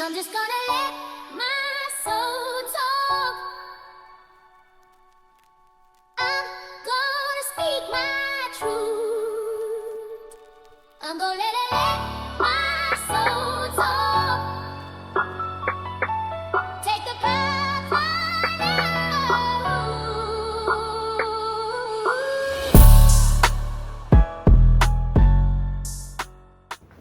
I'm just gonna let my soul talk. I'm gonna speak my truth. I'm gonna let my soul talk. Take the path I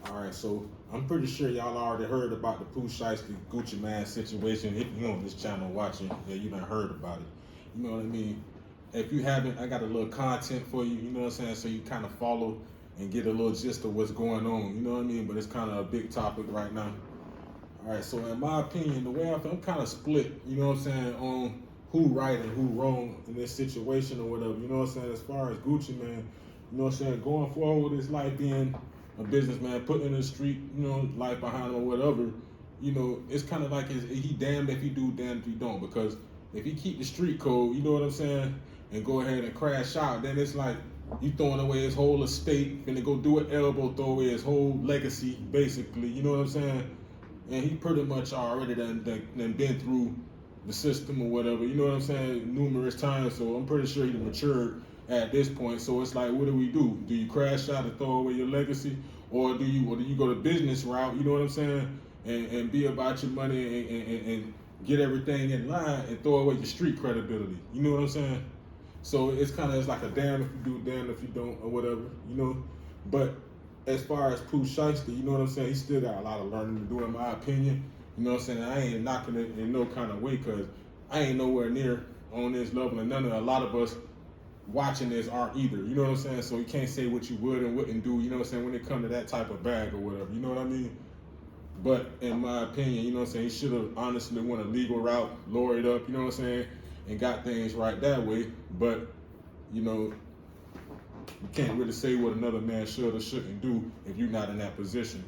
know. Alright, so I'm pretty sure y'all already heard about the Pooh, Shiesty, Gucci Mane situation. If you're on this channel watching, yeah, you done heard about it. You know what I mean? If you haven't, I got a little content for you, you know what I'm saying? So you kind of follow and get a little gist of what's going on, you know what I mean? But it's kind of a big topic right now. All right, so in my opinion, the way I feel, I'm kind of split, you know what I'm saying, on who right and who wrong in this situation or whatever, you know what I'm saying? As far as Gucci Mane, you know what I'm saying, going forward with his life being a businessman, putting in the street, you know, life behind him or whatever, you know, it's kind of like he damned if he do, damned if he don't. Because if he keep the street code, you know what I'm saying, and go ahead and crash out, then it's like you throwing away his whole estate, finna go do an elbow, throw away his whole legacy, basically, you know what I'm saying? And he pretty much already done been through the system or whatever, you know what I'm saying, numerous times. So I'm pretty sure he matured at this point. So it's like, what do we do? Do you crash out and throw away your legacy, or do you go the business route? You know what I'm saying, and be about your money and get everything in line and throw away your street credibility. You know what I'm saying? So it's kind of like a damn if you do, damn if you don't, or whatever. You know, but as far as Pooh, Shiesty, you know what I'm saying, he still got a lot of learning to do, in my opinion. You know what I'm saying? I ain't knocking it in no kind of way, because I ain't nowhere near on this level, and a lot of us watching this aren't either. You know what I'm saying? So you can't say what you would and wouldn't do, you know what I'm saying, when it comes to that type of bag or whatever. You know what I mean? But in my opinion, you know what I'm saying, he should have honestly went a legal route, lawyered up, you know what I'm saying, and got things right that way. But, you know, you can't really say what another man should or shouldn't do if you're not in that position.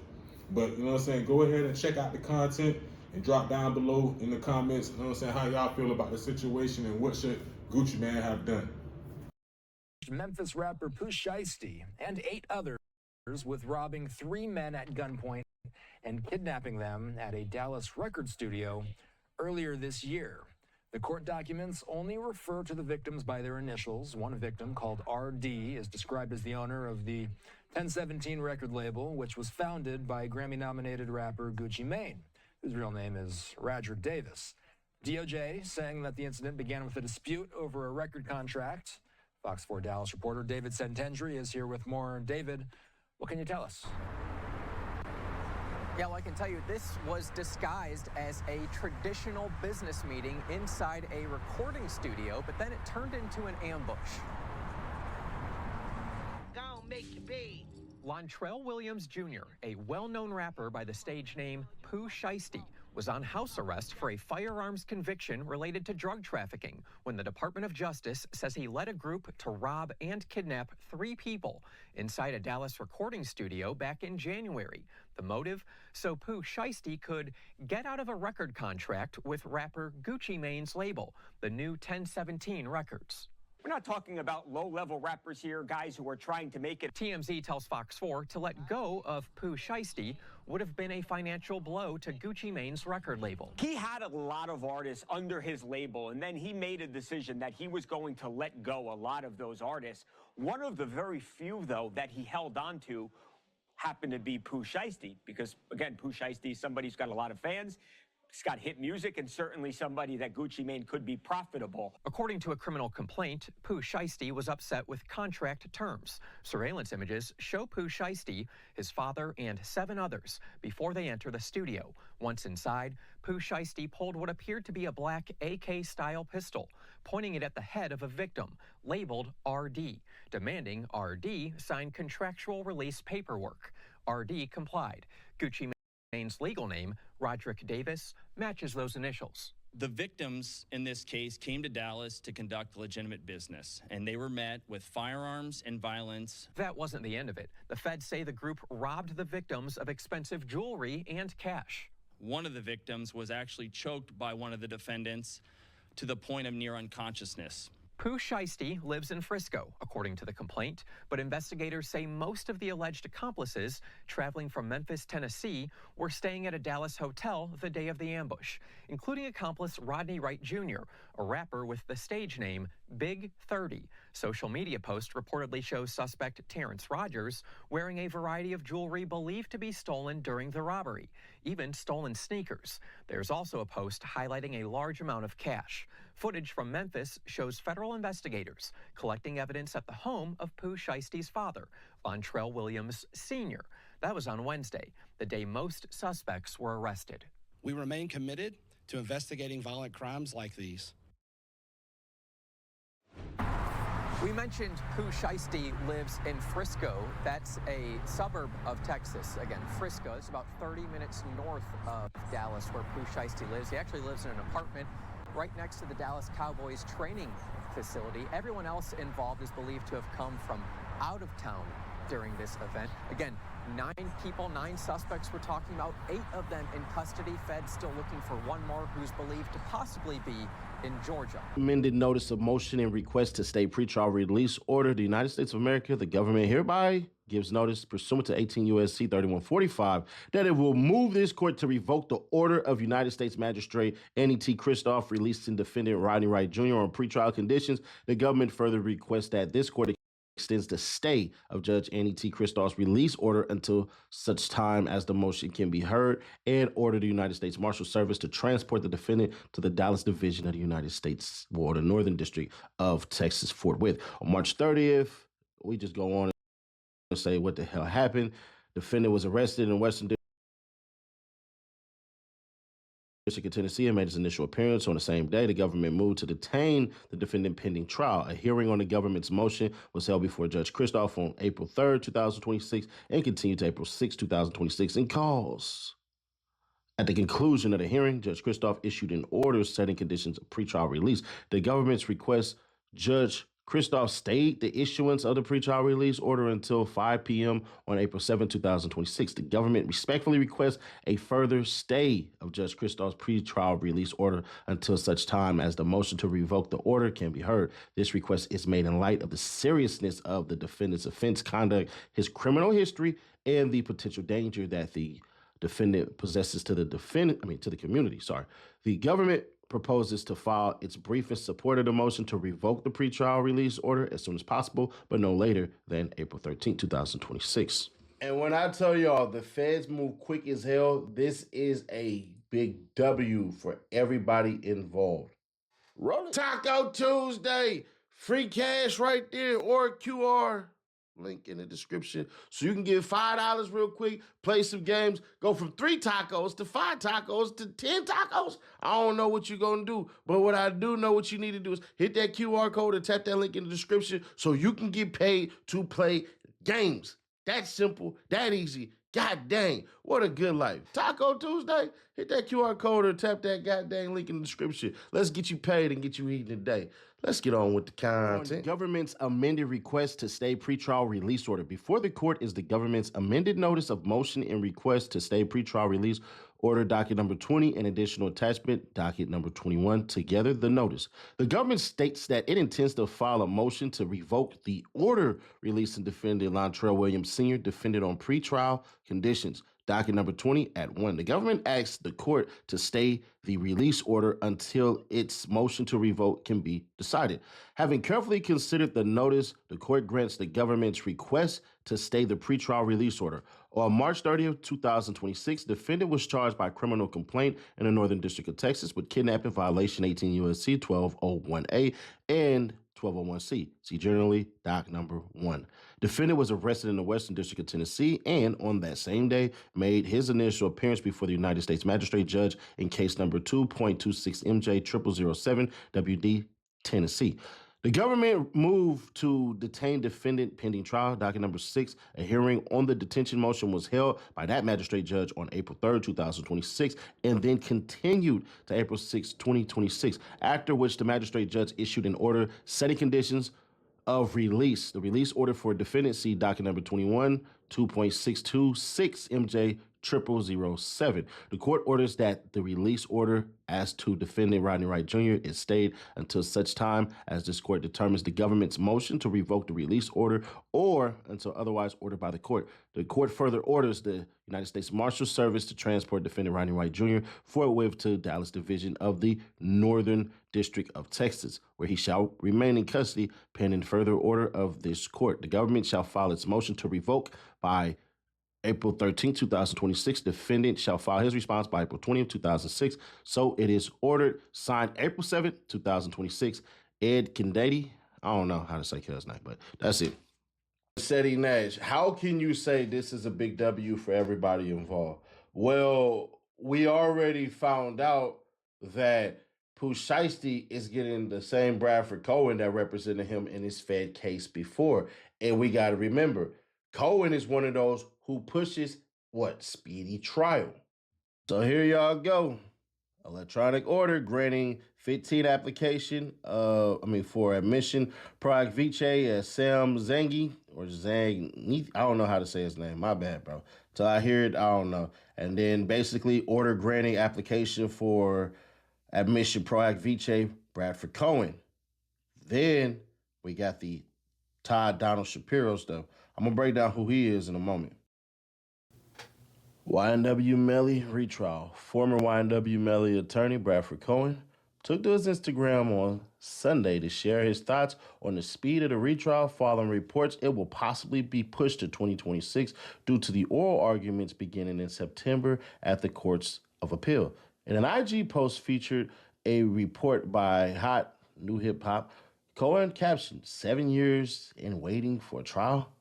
But, you know what I'm saying, go ahead and check out the content and drop down below in the comments, you know what I'm saying, how y'all feel about the situation and what should Gucci Mane have done. Memphis rapper Pooh Shiesty and 8 others with robbing 3 men at gunpoint and kidnapping them at a Dallas record studio earlier this year. The court documents only refer to the victims by their initials. One victim, called RD, is described as the owner of the 1017 record label, which was founded by Grammy-nominated rapper Gucci Mane, whose real name is Roger Davis. DOJ saying that the incident began with a dispute over a record contract. Fox 4 Dallas reporter David Sentendry is here with more. David, what can you tell us? Yeah, well, I can tell you this was disguised as a traditional business meeting inside a recording studio, but then it turned into an ambush. Gonna make you pay. Lontrell Williams Jr., a well-known rapper by the stage name Pooh Shiesty, was on house arrest for a firearms conviction related to drug trafficking when the Department of Justice says he led a group to rob and kidnap 3 people inside a Dallas recording studio back in January. The motive? So Pooh Shiesty could get out of a record contract with rapper Gucci Mane's label, the new 1017 Records. We're not talking about low-level rappers here, guys who are trying to make it. TMZ tells Fox 4 to let go of Pooh Shiesty would have been a financial blow to Gucci Mane's record label. He had a lot of artists under his label, and then he made a decision that he was going to let go a lot of those artists. One of the very few, though, that he held on to happened to be Pooh Shiesty, because, again, Pooh Shiesty is somebody who's got a lot of fans. He's got hit music, and certainly somebody that Gucci Mane could be profitable. According to a criminal complaint, Pooh Shiesty was upset with contract terms. Surveillance images show Pooh Shiesty, his father, and 7 others before they enter the studio. Once inside, Pooh Shiesty pulled what appeared to be a black AK-style pistol, pointing it at the head of a victim, labeled RD, demanding RD sign contractual release paperwork. RD complied. Gucci Mane's legal name, Roderick Davis, matches those initials. The victims in this case came to Dallas to conduct legitimate business, and they were met with firearms and violence. That wasn't the end of it. The feds say the group robbed the victims of expensive jewelry and cash. One of the victims was actually choked by one of the defendants to the point of near unconsciousness. Pooh Shiesty lives in Frisco, according to the complaint, but investigators say most of the alleged accomplices traveling from Memphis, Tennessee, were staying at a Dallas hotel the day of the ambush, including accomplice Rodney Wright Jr., a rapper with the stage name Big 30. Social media post reportedly shows suspect Terrence Rogers wearing a variety of jewelry believed to be stolen during the robbery, even stolen sneakers. There's also a post highlighting a large amount of cash. Footage from Memphis shows federal investigators collecting evidence at the home of Pooh Shiesty's father, Vontrell Williams Sr. That was on Wednesday, the day most suspects were arrested. We remain committed to investigating violent crimes like these. We mentioned Pooh Shiesty lives in Frisco. That's a suburb of Texas. Again, Frisco is about 30 minutes north of Dallas, where Pooh Shiesty lives. He actually lives in an apartment right next to the Dallas Cowboys training facility. Everyone else involved is believed to have come from out of town during this event. Again, 9 people, 9 suspects we're talking about, 8 of them in custody. Feds still looking for one more who's believed to possibly be in Georgia. Amended notice of motion and request to stay pretrial release order. The United States of America, the government hereby gives notice pursuant to 18 U.S.C. 3145 that it will move this court to revoke the order of United States Magistrate Annie T. Kristoff releasing defendant Rodney Wright Jr. on pretrial conditions. The government further requests that this court extends the stay of Judge Annie T. Kristoff's release order until such time as the motion can be heard, and order the United States Marshal Service to transport the defendant to the Dallas Division of the United States, or the Northern District of Texas forthwith. On March 30th, we just go on and say what the hell happened. Defendant was arrested in Western District of Tennessee and made his initial appearance on the same day. The government moved to detain the defendant pending trial. A hearing on the government's motion was held before Judge Kristoff on April 3rd, 2026, and continued to April 6, 2026 in cause. At the conclusion of the hearing, Judge Kristoff issued an order setting conditions of pretrial release. The government's request, Judge Kristoff stayed the issuance of the pretrial release order until 5 p.m. on April 7, 2026. The government respectfully requests a further stay of Judge Kristoff's pretrial release order until such time as the motion to revoke the order can be heard. This request is made in light of the seriousness of the defendant's offense conduct, his criminal history, and the potential danger that the defendant possesses to the community. The government proposes to file its brief in support of the motion to revoke the pretrial release order as soon as possible, but no later than April 13, 2026. And when I tell y'all the feds move quick as hell, this is a big W for everybody involved. Roll it. Taco Tuesday, free cash right there, or QR. Link in the description. So you can get $5 real quick, play some games, go from 3 tacos to 5 tacos to 10 tacos. I don't know what you're going to do, but what I do know what you need to do is hit that QR code and tap that link in the description so you can get paid to play games. That simple, that easy. God dang, what a good life. Taco Tuesday, hit that QR code or tap that goddamn link in the description. Let's get you paid and get you eating today. Let's get on with the content. Government's amended request to stay pretrial release order. Before the court is the government's amended notice of motion and request to stay pretrial release order, docket number 20, and additional attachment, docket number 21, together the notice. The government states that it intends to file a motion to revoke the order releasing defendant Vontrell Williams Sr., defendant on pretrial conditions. Docket number 20 at 1. The government asks the court to stay the release order until its motion to revoke can be decided. Having carefully considered the notice, the court grants the government's request to stay the pretrial release order. On March 30th, 2026, the defendant was charged by criminal complaint in the Northern District of Texas with kidnapping violation 18 U.S.C. 1201A and 1201C. See generally doc number 1. Defendant was arrested in the Western District of Tennessee and on that same day made his initial appearance before the United States Magistrate Judge in case number 2.26 MJ 0007 WD Tennessee. The government moved to detain defendant pending trial, docket number 6. A hearing on the detention motion was held by that magistrate judge on April 3rd, 2026, and then continued to April 6, 2026, after which the magistrate judge issued an order setting conditions of release. The release order for defendant, see docket number 21, 2.626 MJ 0007. The court orders that the release order as to defendant Rodney Wright Jr. is stayed until such time as this court determines the government's motion to revoke the release order or until otherwise ordered by the court. The court further orders the United States Marshal Service to transport defendant Rodney Wright Jr. forthwith to Dallas Division of the Northern District of Texas, where he shall remain in custody pending further order of this court. The government shall file its motion to revoke by April 13, 2026. Defendant shall file his response by April 20th, 2006. So it is ordered. Signed April 7th, 2026. Ed Kennedy. I don't know how to say his name, but that's it. Seti Nash, how can you say this is a big W for everybody involved? Well, we already found out that Pooh Shiesty is getting the same Bradford Cohen that represented him in his Fed case before. And we got to remember, Cohen is one of those who pushes speedy trial. So here y'all go. Electronic order granting 15 application for admission pro hac vice as Sam Zangi or Zang. I don't know how to say his name. My bad, bro. Till I hear it, I don't know. And then basically order granting application for admission pro hac vice Bradford Cohen. Then we got the Todd Donald Shapiro stuff. I'm going to break down who he is in a moment. YNW Melly retrial. Former YNW Melly attorney Bradford Cohen took to his Instagram on Sunday to share his thoughts on the speed of the retrial following reports it will possibly be pushed to 2026 due to the oral arguments beginning in September at the Courts of Appeal. In an IG post featured a report by Hot New Hip Hop, Cohen captioned, 7 years in waiting for a trial?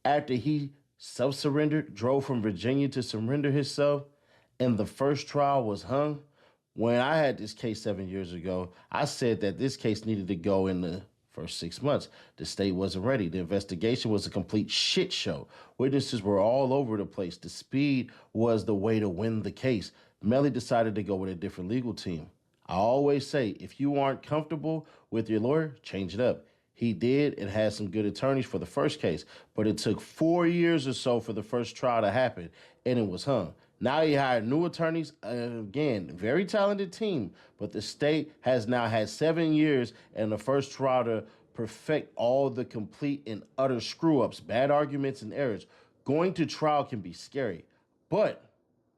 After he self-surrendered, drove from Virginia to surrender himself, and the first trial was hung. When I had this case 7 years ago, I said that this case needed to go in the first 6 months. The state wasn't ready. The investigation was a complete shit show. Witnesses were all over the place. The speed was the way to win the case. Melly decided to go with a different legal team. I always say, if you aren't comfortable with your lawyer, change it up. He did and had some good attorneys for the first case, but it took 4 years or so for the first trial to happen, and it was hung. Now he hired new attorneys, again, very talented team, but the state has now had 7 years and the first trial to perfect all the complete and utter screw-ups, bad arguments, and errors. Going to trial can be scary, but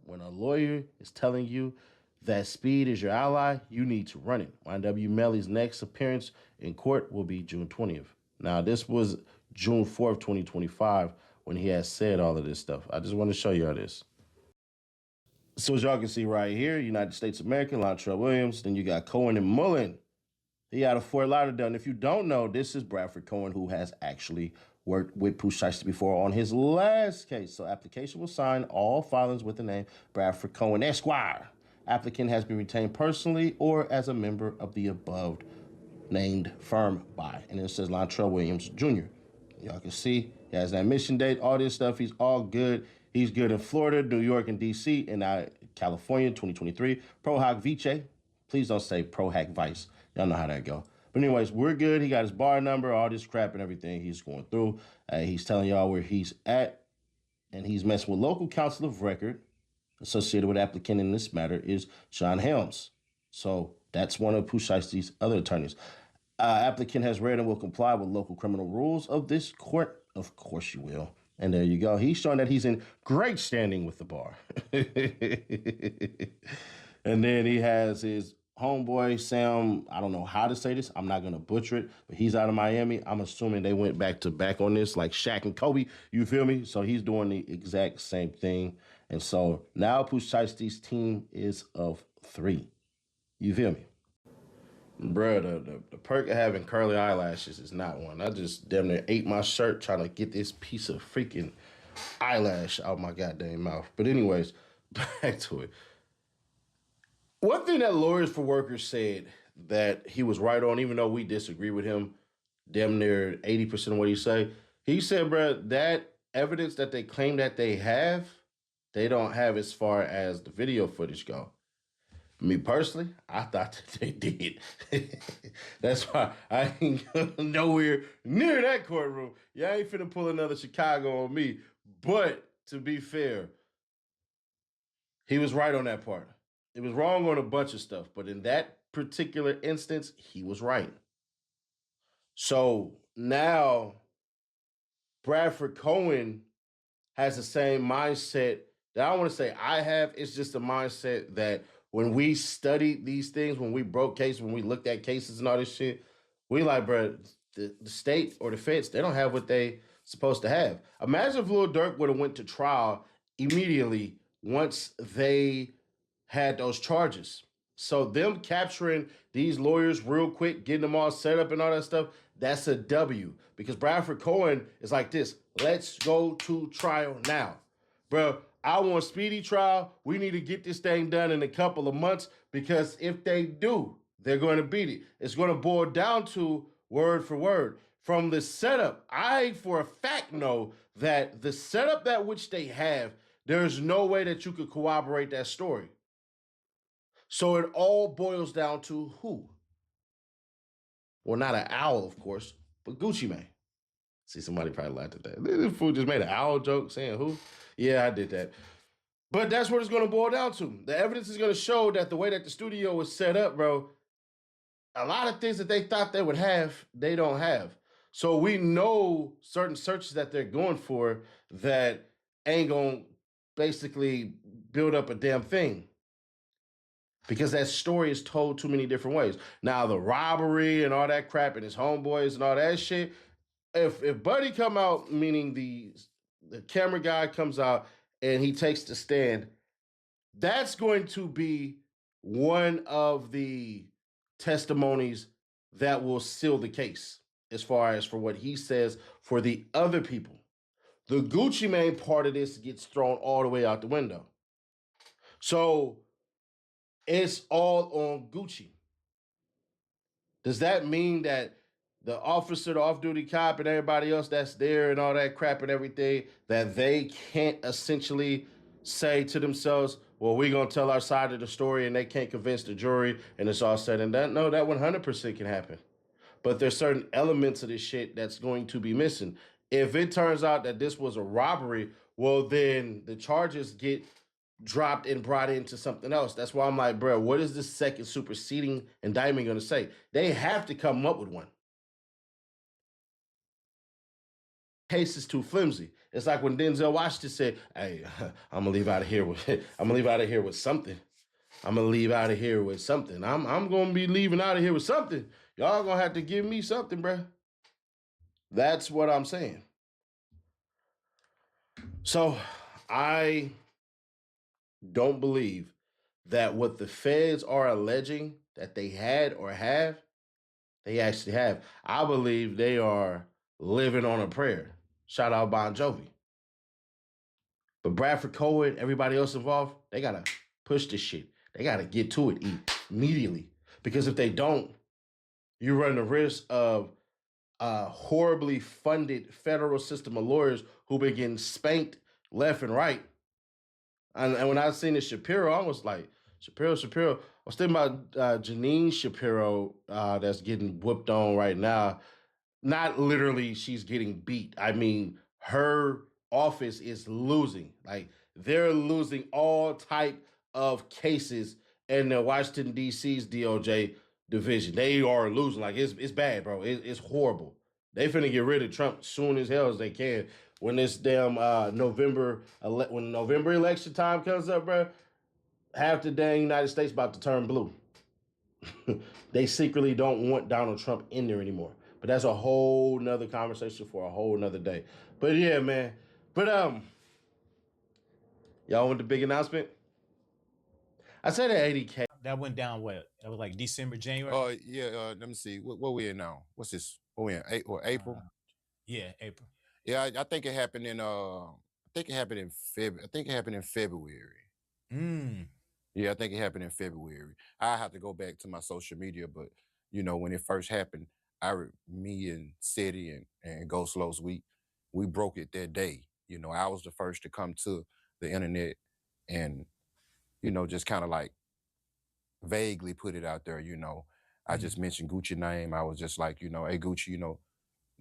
when a lawyer is telling you that speed is your ally, you need to run it. YNW Melly's next appearance in court will be June 20th. Now, this was June 4th, 2025, when he had said all of this stuff. I just want to show y'all this. So as y'all can see right here, United States of America, Lantrell Williams. Then you got Cohen and Mullen. He out of Fort Lauderdale. And if you don't know, this is Bradford Cohen, who has actually worked with Pooh Shiesty before on his last case. So application will sign all filings with the name Bradford Cohen Esquire. Applicant has been retained personally or as a member of the above named firm by. And it says Lantrell Williams Jr. Y'all can see he has an admission date, all this stuff. He's all good. He's good in Florida, New York, and D.C., and now California, 2023. Pro hac vice. Please don't say pro hac vice. Y'all know how that go. But anyways, we're good. He got his bar number, all this crap and everything he's going through. He's telling y'all where he's at, and he's messing with local counsel of record associated with applicant in this matter is Sean Helms. So that's one of Pooh Shiesty's other attorneys. Applicant has read and will comply with local criminal rules of this court. Of course you will. And there you go. He's showing that he's in great standing with the bar. And then he has his homeboy, Sam, I don't know how to say this. I'm not going to butcher it, but he's out of Miami. I'm assuming they went back to back on this like Shaq and Kobe. You feel me? So he's doing the exact same thing. And so now Pooh Shiesty's team is of 3. You feel me? Bruh, the perk of having curly eyelashes is not one. I just damn near ate my shirt trying to get this piece of freaking eyelash out my goddamn mouth. But anyways, back to it. One thing that Lawyers for Workers said that he was right on, even though we disagree with him damn near 80% of what he said, he said, bruh, that evidence that they claim that they have, they don't have as far as the video footage go. Me personally, I thought that they did. That's why I ain't nowhere near that courtroom. Y'all ain't finna pull another Chicago on me. But to be fair, he was right on that part. It was wrong on a bunch of stuff, but in that particular instance, he was right. So now Bradford Cohen has the same mindset that I don't want to say I have. It's just a mindset that when we studied these things, when we broke cases, when we looked at cases and all this shit, we like, bro, the state or the feds, they don't have what they supposed to have. Imagine if Lil Durk would have went to trial immediately once they had those charges. So them capturing these lawyers real quick, getting them all set up and all that stuff, that's a W. Because Bradford Cohen is like this, let's go to trial now. Bro, I want speedy trial. We need to get this thing done in a couple of months because if they do, they're going to beat it. It's going to boil down to word for word. From the setup, I for a fact know that the setup that which they have, there's no way that you could corroborate that story. So it all boils down to who? Well, not an owl, of course, but Gucci Mane. See, somebody probably laughed at that. This fool just made an owl joke saying who? Yeah, I did that. But that's what it's going to boil down to. The evidence is going to show that the way that the studio was set up, bro, a lot of things that they thought they would have, they don't have. So we know certain searches that they're going for that ain't going to basically build up a damn thing. Because that story is told too many different ways. Now, the robbery and all that crap and his homeboys and all that shit, if Buddy come out, meaning the camera guy comes out and he takes the stand, that's going to be one of the testimonies that will seal the case as far as for what he says for the other people. The Gucci Mane part of this gets thrown all the way out the window. So it's all on Gucci. Does that mean that the officer, the off-duty cop, and everybody else that's there and all that crap and everything, that they can't essentially say to themselves, well, we're going to tell our side of the story and they can't convince the jury and it's all said and done? No, that 100% can happen. But there's certain elements of this shit that's going to be missing. If it turns out that this was a robbery, well, then the charges get dropped and brought into something else. That's why I'm like, bro, what is the second superseding indictment going to say? They have to come up with one. Case is too flimsy. It's like when Denzel Washington said, "Hey, I'm gonna leave out of here with something. I'm gonna leave out of here with something. I'm gonna be leaving out of here with something. Y'all gonna have to give me something, bro." That's what I'm saying. So I don't believe that what the feds are alleging that they had or have, they actually have. I believe they are living on a prayer. Shout out Bon Jovi. But Bradford Cohen, everybody else involved, they gotta push this shit. They gotta get to it immediately. Because if they don't, you run the risk of a horribly funded federal system of lawyers who been getting spanked left and right. And when I seen the Shapiro, I was like, Shapiro. I was thinking about Janine Shapiro that's getting whooped on right now. Not literally she's getting beat. I mean, her office is losing. Like, they're losing all type of cases in the Washington, D.C.'s DOJ division. They are losing. Like, it's bad, bro. It's horrible. They finna get rid of Trump soon as hell as they can. When this damn November election time comes up, bro, half the dang United States about to turn blue. They secretly don't want Donald Trump in there anymore. But that's a whole nother conversation for a whole nother day. But yeah, man. But y'all want the big announcement? I said at 80K. That went down what? That was like December, January? Oh, yeah. Let me see. What we in now? What's this? What we in? April? Yeah, April. Yeah, I think it happened in February. I think it happened in February. Yeah, I think it happened in February. I have to go back to my social media, but when it first happened, me and City and Go Slow's we broke it that day. I was the first to come to the internet and just kind of like vaguely put it out there. I just mentioned Gucci name. I was just like, hey Gucci,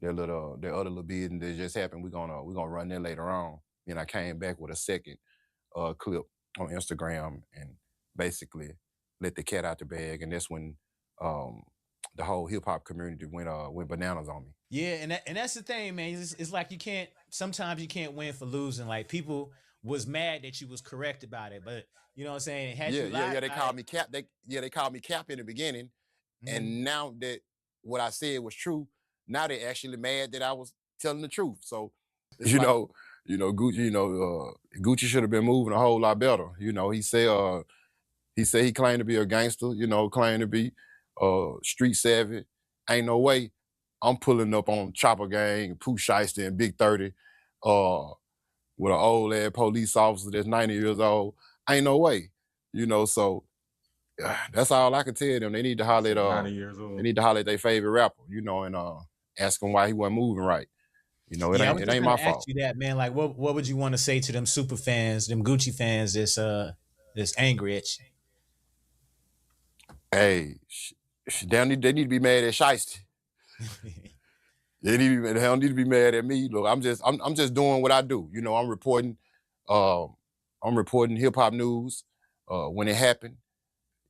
their other little business that just happened. We're gonna run that later on. and I came back with a second clip on Instagram and basically let the cat out the bag, and that's when the whole hip hop community went bananas on me. Yeah, and that's the thing, man. It's like sometimes you can't win for losing. Like people was mad that you was correct about it, but you know what I'm saying? Had you lied They about called it, me Cap. They called me Cap in the beginning, Mhm. and now that what I said was true, now they actually mad that I was telling the truth. So, It's like- Gucci should have been moving a whole lot better. He said he claimed to be a gangster, claimed to be street savvy. Ain't no way I'm pulling up on Chopper Gang, Pooh Shiesty, and Big 30 with an old ass police officer that's 90 years old. Ain't no way. So that's all I can tell them. They need to holler at 90 years old. they need to holler at their favorite rapper, and ask him why he wasn't moving right. I was It just ain't gonna my ask fault. you that, man. Like, what would you want to say to them super fans, them Gucci fans that's angry at you? Hey, they need to be mad at Shiesty. They don't need to be mad at me. Look, I'm just doing what I do. I'm reporting hip hop news when it happened.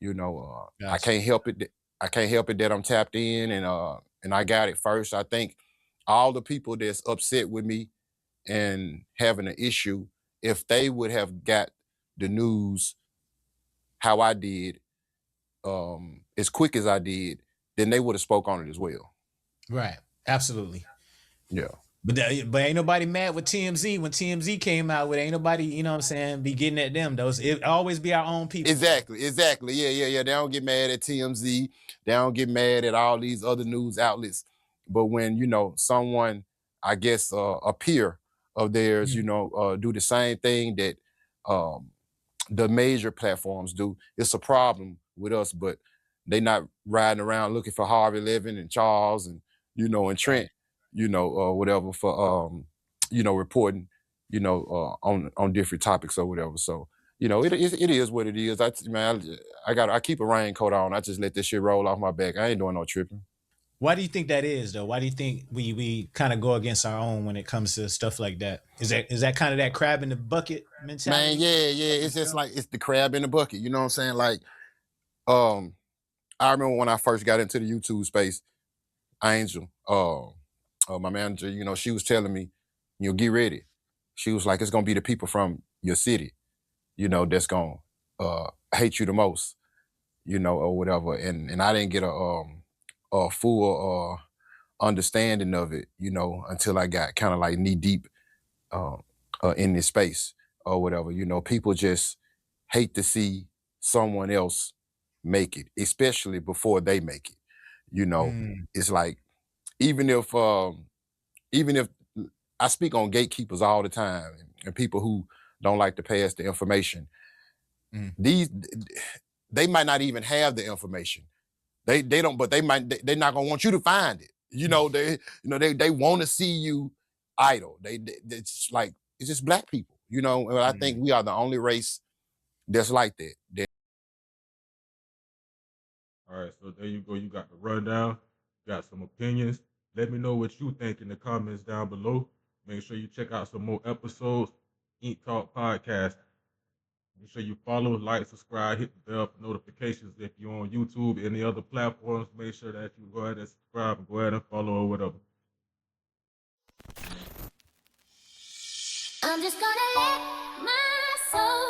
I can't help it. I can't help it that I'm tapped in and I got it first. I think all the people that's upset with me and having an issue, if they would have got the news how I did, as quick as I did, then they would have spoke on it as well. Right. Absolutely. Yeah. But ain't nobody mad with TMZ when TMZ came out with. Ain't nobody, you know what I'm saying, be getting at them. It always be our own people. Exactly. Yeah. They don't get mad at TMZ. They don't get mad at all these other news outlets. But when, someone, I guess, a peer of theirs, do the same thing that the major platforms do, it's a problem with us. But they not riding around looking for Harvey Levin and Charles and, and Trent, whatever for, reporting, on different topics or whatever. So, it is what it is. I keep a raincoat on. I just let this shit roll off my back. I ain't doing no tripping. Why do you think that is, though? Why do you think we kind of go against our own when it comes to stuff like that? Is that kind of that crab in the bucket mentality? Man, yeah. It's just like it's the crab in the bucket. You know what I'm saying? Like, I remember when I first got into the YouTube space, Angel, my manager, she was telling me, get ready. She was like, it's gonna be the people from your city, that's gonna hate you the most, or whatever. And I didn't get a full understanding of it, until I got kind of like knee deep in this space or whatever. People just hate to see someone else make it, especially before they make it. It's like even if I speak on gatekeepers all the time and people who don't like to pass the information, they might not even have the information. They don't, but they're not gonna want you to find it. They want to see you idle. It's like it's just black people. And I think we are the only race that's like that. All right, so there you go. You got the rundown, got some opinions. Let me know what you think in the comments down below. Make sure you check out some more episodes. Eat Talk Podcast. Make sure you follow, like, subscribe, hit the bell for notifications. If you're on YouTube, any other platforms, make sure that you go ahead and subscribe and go ahead and follow or whatever. I'm just gonna let my soul